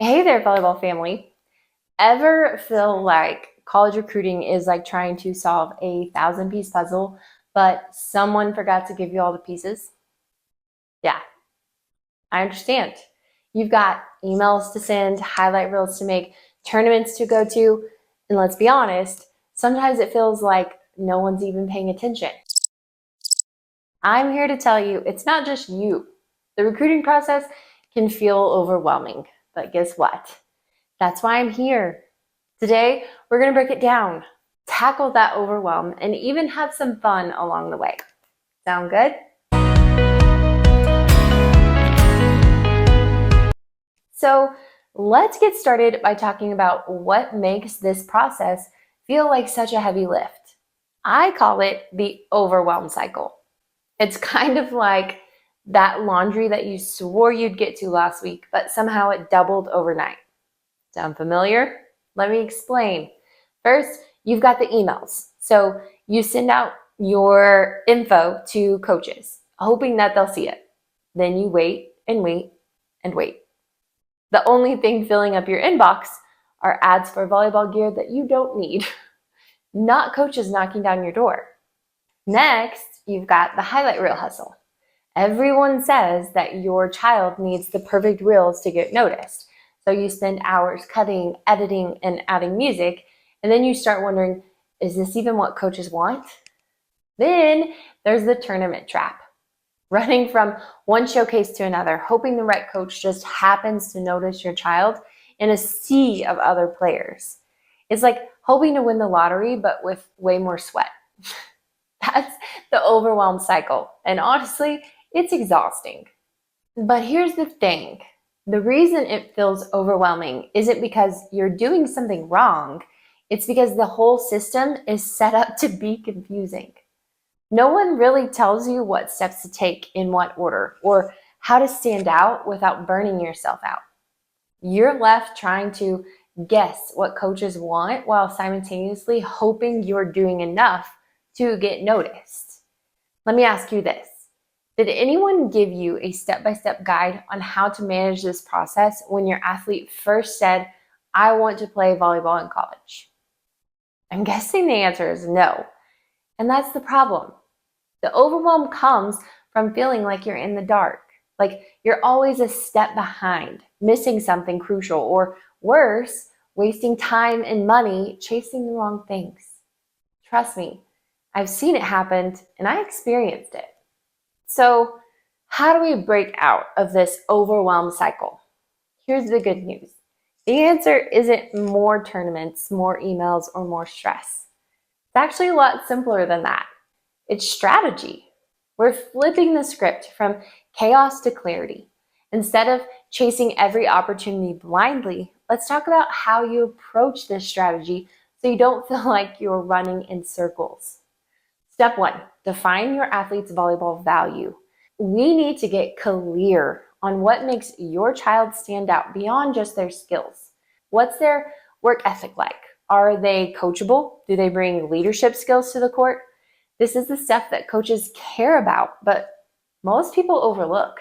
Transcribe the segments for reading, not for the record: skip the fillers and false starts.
Hey there, volleyball family. Ever feel like college recruiting is like trying to solve a 1,000-piece puzzle, but someone forgot to give you all the pieces? Yeah, I understand. You've got emails to send, highlight reels to make, tournaments to go to, and let's be honest, sometimes it feels like no one's even paying attention. I'm here to tell you it's not just you. The recruiting process can feel overwhelming, but guess what? That's why I'm here. Today, we're going to break it down, tackle that overwhelm, and even have some fun along the way. Sound good? So let's get started by talking about what makes this process feel like such a heavy lift. I call it the overwhelm cycle. It's kind of like that laundry that you swore you'd get to last week, but somehow it doubled overnight. Sound familiar? Let me explain. First, you've got the emails. So you send out your info to coaches, hoping that they'll see it. Then you wait and wait and wait. The only thing filling up your inbox are ads for volleyball gear that you don't need, not coaches knocking down your door. Next, you've got the highlight reel hustle. Everyone says that your child needs the perfect reels to get noticed. So you spend hours cutting, editing, and adding music, and then you start wondering, is this even what coaches want? Then there's the tournament trap. Running from one showcase to another, hoping the right coach just happens to notice your child in a sea of other players. It's like hoping to win the lottery, but with way more sweat. That's the overwhelm cycle. And honestly, it's exhausting. But here's the thing. The reason it feels overwhelming isn't because you're doing something wrong. It's because the whole system is set up to be confusing. No one really tells you what steps to take in what order or how to stand out without burning yourself out. You're left trying to guess what coaches want while simultaneously hoping you're doing enough to get noticed. Let me ask you this. Did anyone give you a step-by-step guide on how to manage this process when your athlete first said, I want to play volleyball in college? I'm guessing the answer is no. And that's the problem. The overwhelm comes from feeling like you're in the dark, like you're always a step behind, missing something crucial, or worse, wasting time and money chasing the wrong things. Trust me, I've seen it happen and I experienced it. So how do we break out of this overwhelm cycle? Here's the good news. The answer isn't more tournaments, more emails, or more stress. It's actually a lot simpler than that. It's strategy. We're flipping the script from chaos to clarity. Instead of chasing every opportunity blindly, let's talk about how you approach this strategy so you don't feel like you're running in circles. Step 1, define your athlete's volleyball value. We need to get clear on what makes your child stand out beyond just their skills. What's their work ethic like? Are they coachable? Do they bring leadership skills to the court? This is the stuff that coaches care about, but most people overlook.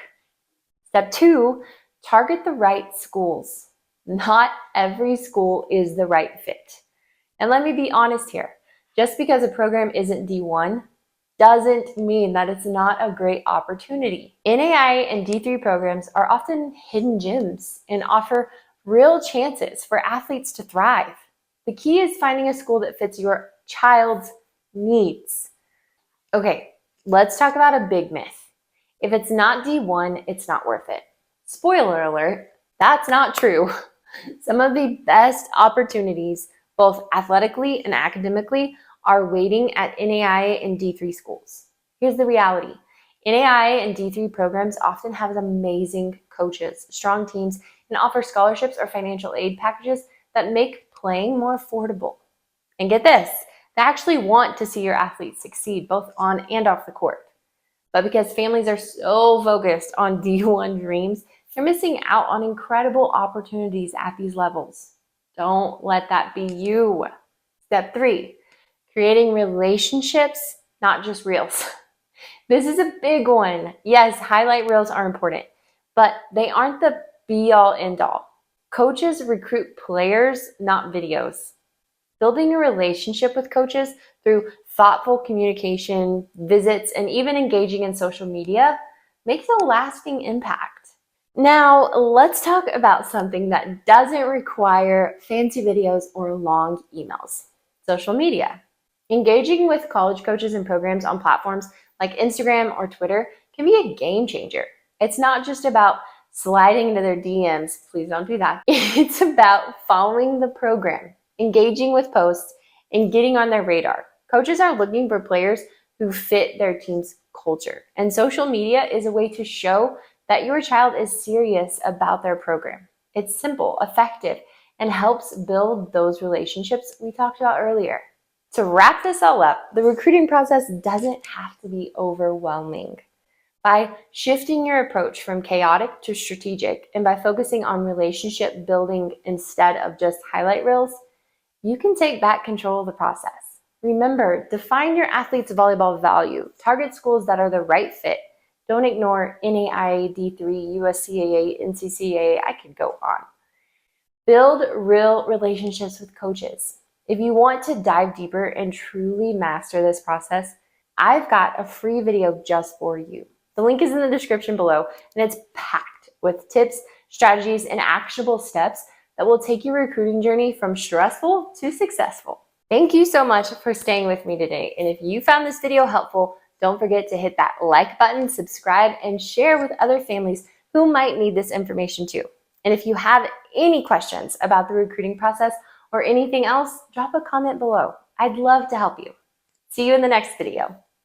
Step 2, target the right schools. Not every school is the right fit. And let me be honest here. Just because a program isn't D1 doesn't mean that it's not a great opportunity. NAIA and D3 programs are often hidden gems and offer real chances for athletes to thrive. The key is finding a school that fits your child's needs. Okay, let's talk about a big myth. If it's not D1, it's not worth it. Spoiler alert, that's not true. Some of the best opportunities, both athletically and academically, are waiting at NAIA and D3 schools. Here's the reality. NAIA and D3 programs often have amazing coaches, strong teams, and offer scholarships or financial aid packages that make playing more affordable. And get this, they actually want to see your athletes succeed both on and off the court. But because families are so focused on D1 dreams, they're missing out on incredible opportunities at these levels. Don't let that be you. Step 3, creating relationships, not just reels. This is a big one. Yes, highlight reels are important, but they aren't the be-all, end-all. Coaches recruit players, not videos. Building a relationship with coaches through thoughtful communication, visits, and even engaging in social media makes a lasting impact. Now, let's talk about something that doesn't require fancy videos or long emails: social media. Engaging with college coaches and programs on platforms like Instagram or Twitter can be a game changer. It's not just about sliding into their DMs, please don't do that. It's about following the program, engaging with posts, and getting on their radar. Coaches are looking for players who fit their team's culture, and social media is a way to show that your child is serious about their program. It's simple, effective, and helps build those relationships we talked about earlier. To wrap this all up, the recruiting process doesn't have to be overwhelming. By shifting your approach from chaotic to strategic, and by focusing on relationship building instead of just highlight reels, you can take back control of the process. Remember, define your athlete's volleyball value. Target schools that are the right fit. Don't ignore NAIA, D3, USCAA, NCCAA. I could go on. Build real relationships with coaches. If you want to dive deeper and truly master this process, I've got a free video just for you. The link is in the description below, and it's packed with tips, strategies, and actionable steps that will take your recruiting journey from stressful to successful. Thank you so much for staying with me today. And if you found this video helpful, don't forget to hit that like button, subscribe, and share with other families who might need this information too. And if you have any questions about the recruiting process or anything else, drop a comment below. I'd love to help you. See you in the next video.